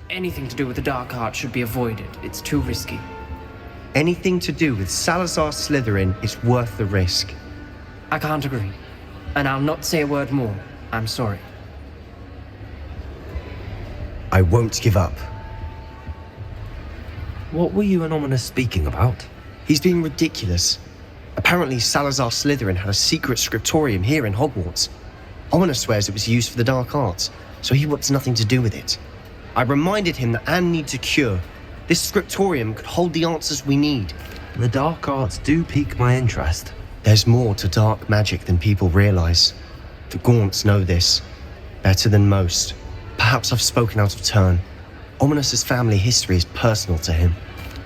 Anything to do with the dark arts should be avoided. It's too risky. Anything to do with Salazar Slytherin is worth the risk. I can't agree. And I'll not say a word more. I'm sorry. I won't give up. What were you and Ominous speaking about? He's being ridiculous. Apparently Salazar Slytherin had a secret scriptorium here in Hogwarts. Ominous swears it was used for the dark arts, so he wants nothing to do with it. I reminded him that Anne needs a cure. This scriptorium could hold the answers we need. The dark arts do pique my interest. There's more to dark magic than people realize. The Gaunts know this. Better than most. Perhaps I've spoken out of turn. Ominous's family history is personal to him.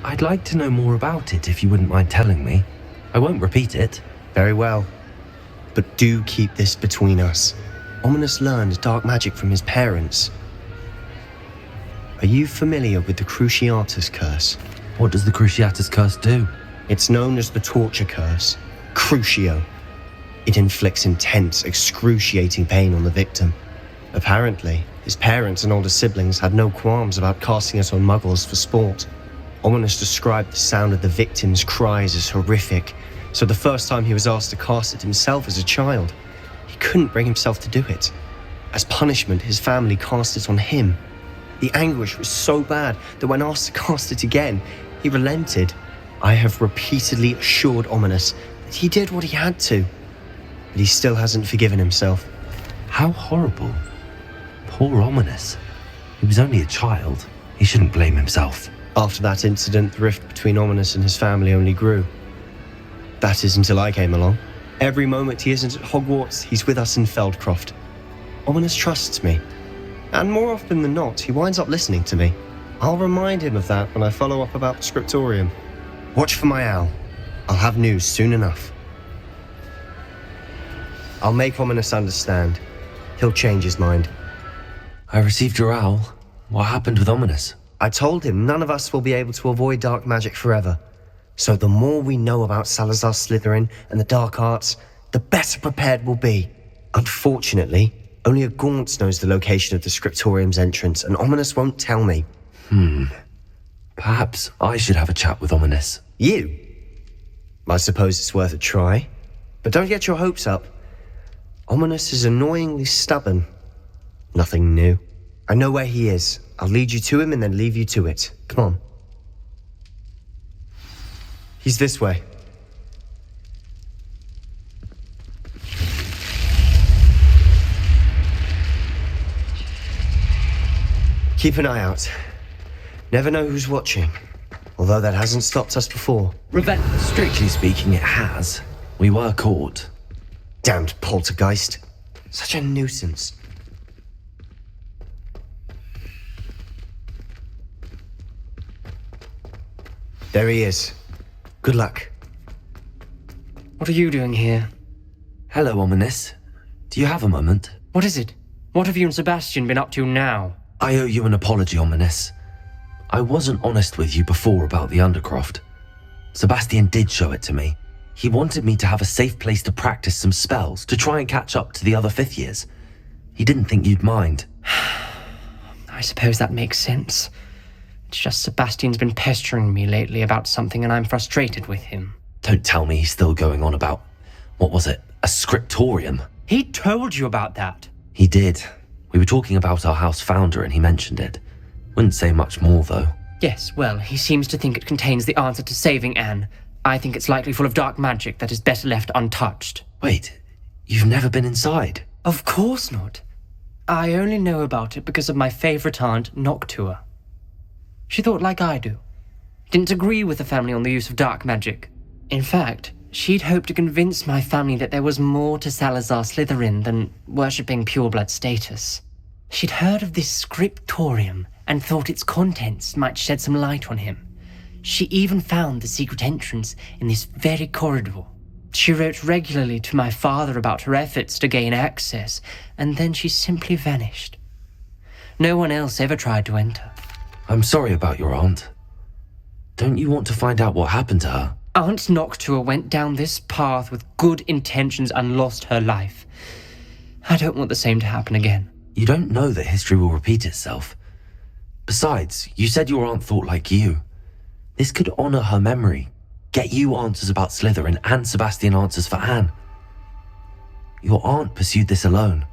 I'd like to know more about it if you wouldn't mind telling me. I won't repeat it. Very well. But do keep this between us. Ominous learned dark magic from his parents. Are you familiar with the Cruciatus Curse? What does the Cruciatus Curse do? It's known as the Torture Curse. Crucio. It inflicts intense, excruciating pain on the victim. Apparently, his parents and older siblings had no qualms about casting it on muggles for sport. Ominous described the sound of the victim's cries as horrific, so the first time he was asked to cast it himself as a child, he couldn't bring himself to do it. As punishment, his family cast it on him. The anguish was so bad that when asked to cast it again, he relented. I have repeatedly assured Ominous that he did what he had to, but he still hasn't forgiven himself. How horrible. Poor Ominous. He was only a child. He shouldn't blame himself. After that incident, the rift between Ominous and his family only grew. That is until I came along. Every moment he isn't at Hogwarts, he's with us in Feldcroft. Ominous trusts me. And more often than not, he winds up listening to me. I'll remind him of that when I follow up about the scriptorium. Watch for my owl. I'll have news soon enough. I'll make Ominous understand. He'll change his mind. I received your owl. What happened with Ominous? I told him none of us will be able to avoid dark magic forever. So the more we know about Salazar Slytherin and the dark arts, the better prepared we'll be. Unfortunately, only a Gaunt knows the location of the scriptorium's entrance, and Ominous won't tell me. Perhaps I should have a chat with Ominous. You? I suppose it's worth a try. But don't get your hopes up. Ominous is annoyingly stubborn. Nothing new. I know where he is. I'll lead you to him and then leave you to it. Come on. He's this way. Keep an eye out. Never know who's watching. Although that hasn't stopped us before. Relentless. Strictly speaking, it has. We were caught. Damned poltergeist. Such a nuisance. There he is. Good luck. What are you doing here? Hello, Ominous. Do you have a moment? What is it? What have you and Sebastian been up to now? I owe you an apology, Ominous. I wasn't honest with you before about the Undercroft. Sebastian did show it to me. He wanted me to have a safe place to practice some spells to try and catch up to the other fifth years. He didn't think you'd mind. I suppose that makes sense. It's just Sebastian's been pestering me lately about something and I'm frustrated with him. Don't tell me he's still going on about, what was it, a scriptorium? He told you about that. He did. We were talking about our house founder and he mentioned it. Wouldn't say much more, though. Yes, well, he seems to think it contains the answer to saving Anne. I think it's likely full of dark magic that is better left untouched. Wait, you've never been inside? Of course not. I only know about it because of my favourite aunt, Noctua. She thought like I do. Didn't agree with the family on the use of dark magic. In fact, she'd hoped to convince my family that there was more to Salazar Slytherin than worshipping pureblood status. She'd heard of this scriptorium and thought its contents might shed some light on him. She even found the secret entrance in this very corridor. She wrote regularly to my father about her efforts to gain access, and then she simply vanished. No one else ever tried to enter. I'm sorry about your aunt. Don't you want to find out what happened to her? Aunt Noctua went down this path with good intentions and lost her life. I don't want the same to happen again. You don't know that history will repeat itself. Besides, you said your aunt thought like you. This could honor her memory, get you answers about Slytherin, and Sebastian answers for Anne. Your aunt pursued this alone.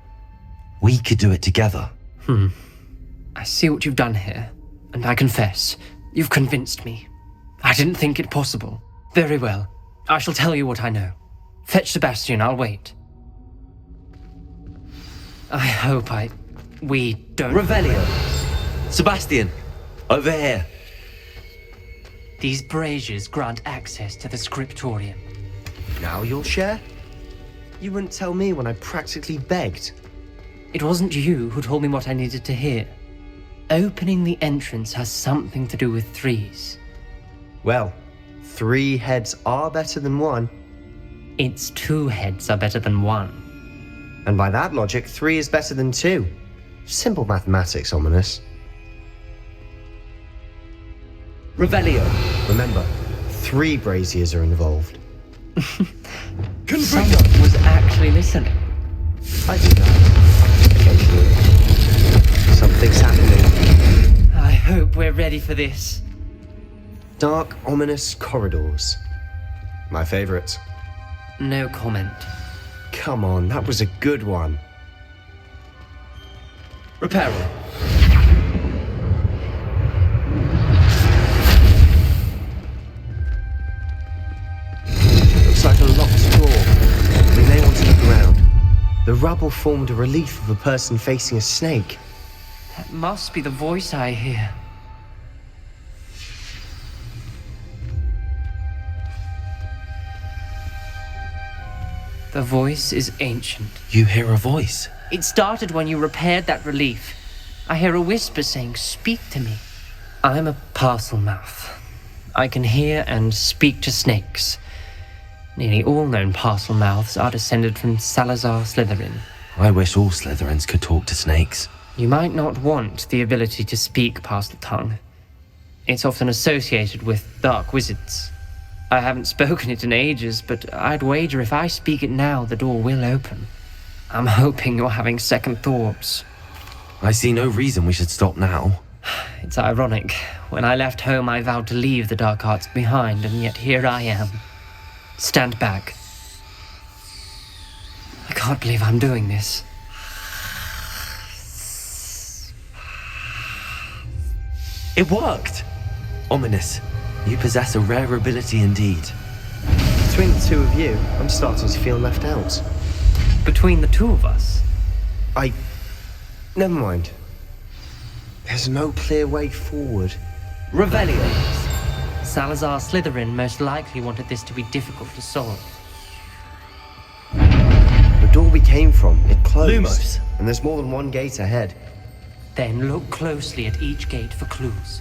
We could do it together. I see what you've done here, and I confess, you've convinced me. I didn't think it possible. Very well, I shall tell you what I know. Fetch Sebastian, I'll wait. I hope we don't... Revelio! Sebastian, over here. These braziers grant access to the scriptorium. Now you'll share? You wouldn't tell me when I practically begged. It wasn't you who told me what I needed to hear. Opening the entrance has something to do with threes. Well, 3 heads are better than 1. Its 2 heads are better than 1. And by that logic, 3 is better than 2. Simple mathematics, Ominous. Revelio. Remember, 3 braziers are involved. Someone was actually listening. I do that. Occasionally. Something's happening. I hope we're ready for this. Dark, ominous corridors. My favorite. No comment. Come on, that was a good one. Reparo. Looks like a locked door. We lay onto the ground. The rubble formed a relief of a person facing a snake. That must be the voice I hear. The voice is ancient. You hear a voice. It started when you repaired that relief. I hear a whisper saying, "Speak to me." I'm a parcel mouth. I can hear and speak to snakes. Nearly all known parcel mouths are descended from Salazar Slytherin. I wish all Slytherins could talk to snakes. You might not want the ability to speak parcel tongue. It's often associated with dark wizards. I haven't spoken it in ages, but I'd wager if I speak it now, the door will open. I'm hoping you're having second thoughts. I see no reason we should stop now. It's ironic. When I left home, I vowed to leave the dark arts behind, and yet here I am. Stand back. I can't believe I'm doing this. It worked! Ominous. You possess a rare ability indeed. Between the 2 of you, I'm starting to feel left out. Between the 2 of us, Never mind. There's no clear way forward. Revelio. Salazar Slytherin most likely wanted this to be difficult to solve. The door we came from, it closed. Lumos. And there's more than 1 gate ahead. Then look closely at each gate for clues.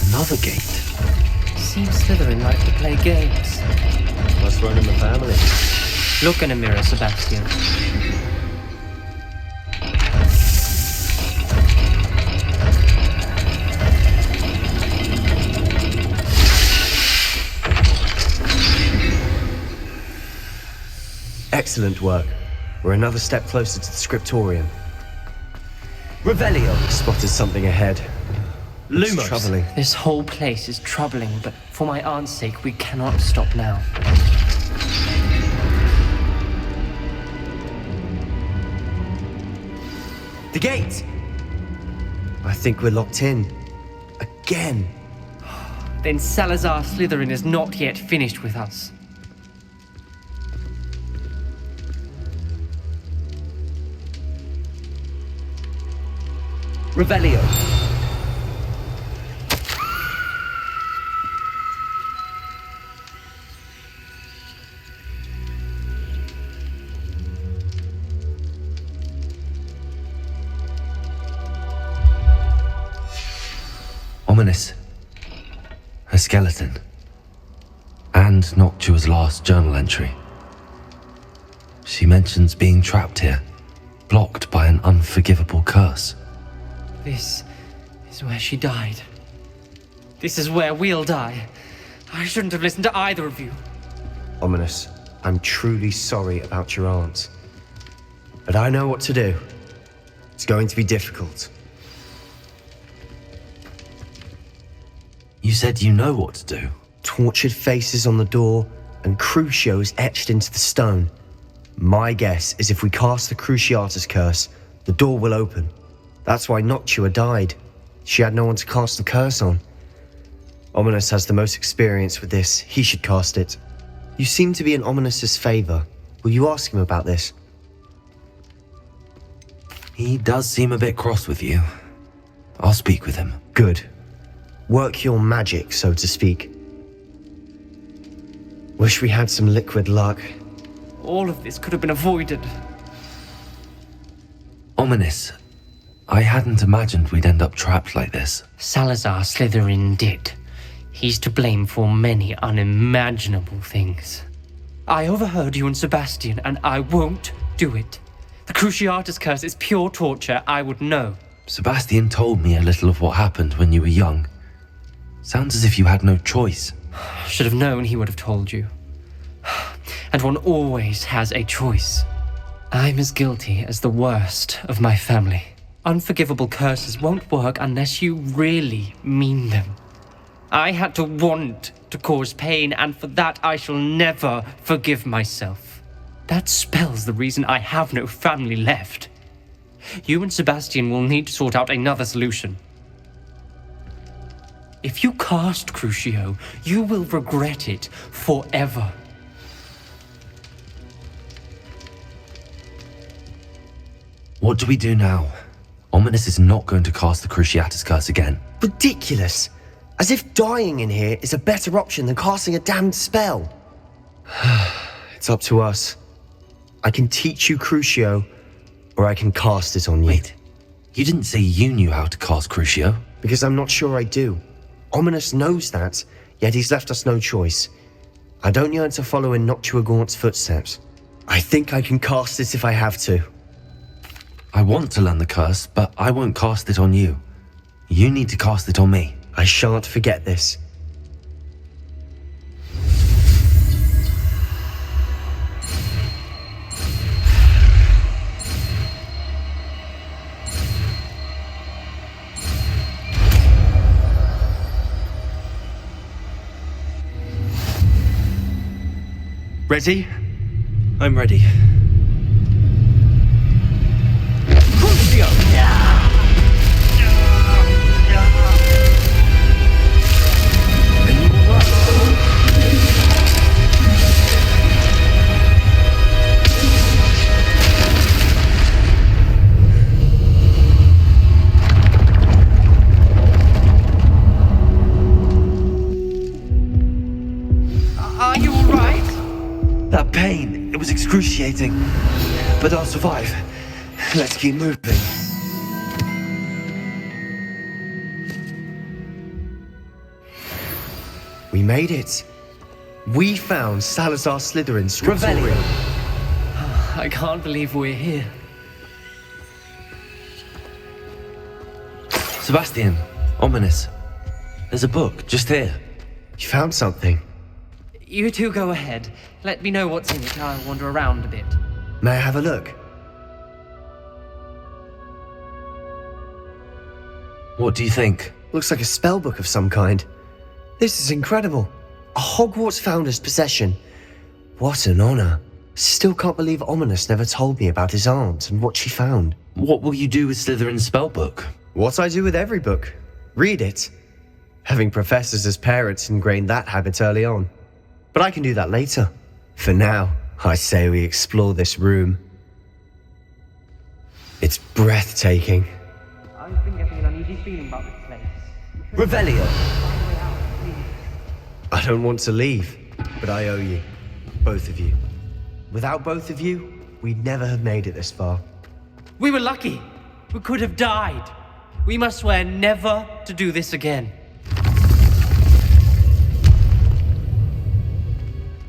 Another gate. Seems Slytherin likes to play games. Must run in the family. Look in a mirror, Sebastian. Excellent work. We're another step closer to the scriptorium. Revelio. Spotted something ahead. It's Lumos. troubling. This whole place is troubling, but for my aunt's sake, we cannot stop now. The gate! I think we're locked in. Again. Then Salazar Slytherin is not yet finished with us. Revelio. Ominous. A skeleton. And Noctua's last journal entry. She mentions being trapped here. blocked by an unforgivable curse. This is where she died. This is where we'll die. I shouldn't have listened to either of you. Ominous, I'm truly sorry about your aunt. But I know what to do. It's going to be difficult. You said you know what to do. Tortured faces on the door and Crucios etched into the stone. My guess is if we cast the Cruciatus curse, the door will open. That's why Noctua died. She had no one to cast the curse on. Ominous has the most experience with this. He should cast it. You seem to be in Ominous's favor. Will you ask him about this? He does seem a bit cross with you. I'll speak with him. Good. Work your magic, so to speak. Wish we had some liquid luck. All of this could have been avoided. Ominous, I hadn't imagined we'd end up trapped like this. Salazar Slytherin did. He's to blame for many unimaginable things. I overheard you and Sebastian, and I won't do it. The Cruciatus curse is pure torture, I would know. Sebastian told me a little of what happened when you were young. Sounds as if you had no choice. Should have known he would have told you. And one always has a choice. I'm as guilty as the worst of my family. Unforgivable curses won't work unless you really mean them. I had to want to cause pain, and for that I shall never forgive myself. That spells the reason I have no family left. You and Sebastian will need to sort out another solution. If you cast Crucio, you will regret it forever. What do we do now? Ominous is not going to cast the Cruciatus curse again. Ridiculous! As if dying in here is a better option than casting a damned spell. It's up to us. I can teach you Crucio, or I can cast it on you. Wait, you didn't say you knew how to cast Crucio? Because I'm not sure I do. Ominous knows that, yet he's left us no choice. I don't yearn to follow in Noctua Gaunt's footsteps. I think I can cast it if I have to. I want to learn the curse, but I won't cast it on you. You need to cast it on me. I shan't forget this. Ready? I'm ready. Are you all right? That pain, it was excruciating. But I'll survive. Let's keep moving. We made it. We found Salazar Slytherin's Revelio. scriptorium. I can't believe we're here. Sebastian, Ominous. There's a book just here. You found something. You two go ahead. Let me know what's in it. I'll wander around a bit. May I have a look? What do you think? Looks like a spellbook of some kind. This is incredible. A Hogwarts founder's possession. What an honor. Still can't believe Ominous never told me about his aunt and what she found. What will you do with Slytherin's spellbook? What I do with every book. Read it. Having professors as parents ingrained that habit early on. But I can do that later. For now, I say we explore this room. It's breathtaking. I've been getting an uneasy feeling about this place. Revelio. I don't want to leave, but I owe you. Both of you. Without both of you, we'd never have made it this far. We were lucky. We could have died. We must swear never to do this again.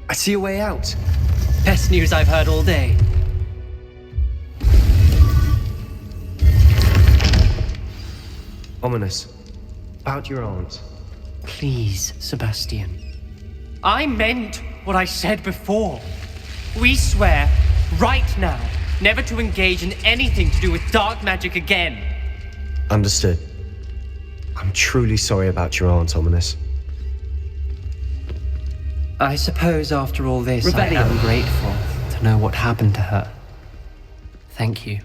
I see a way out. Best news I've heard all day. Ominous. About your aunt. Please, Sebastian. I meant what I said before. We swear, right now, never to engage in anything to do with dark magic again. Understood. I'm truly sorry about your aunt, Ominous. I suppose after all this, Revelio. I am grateful to know what happened to her. Thank you.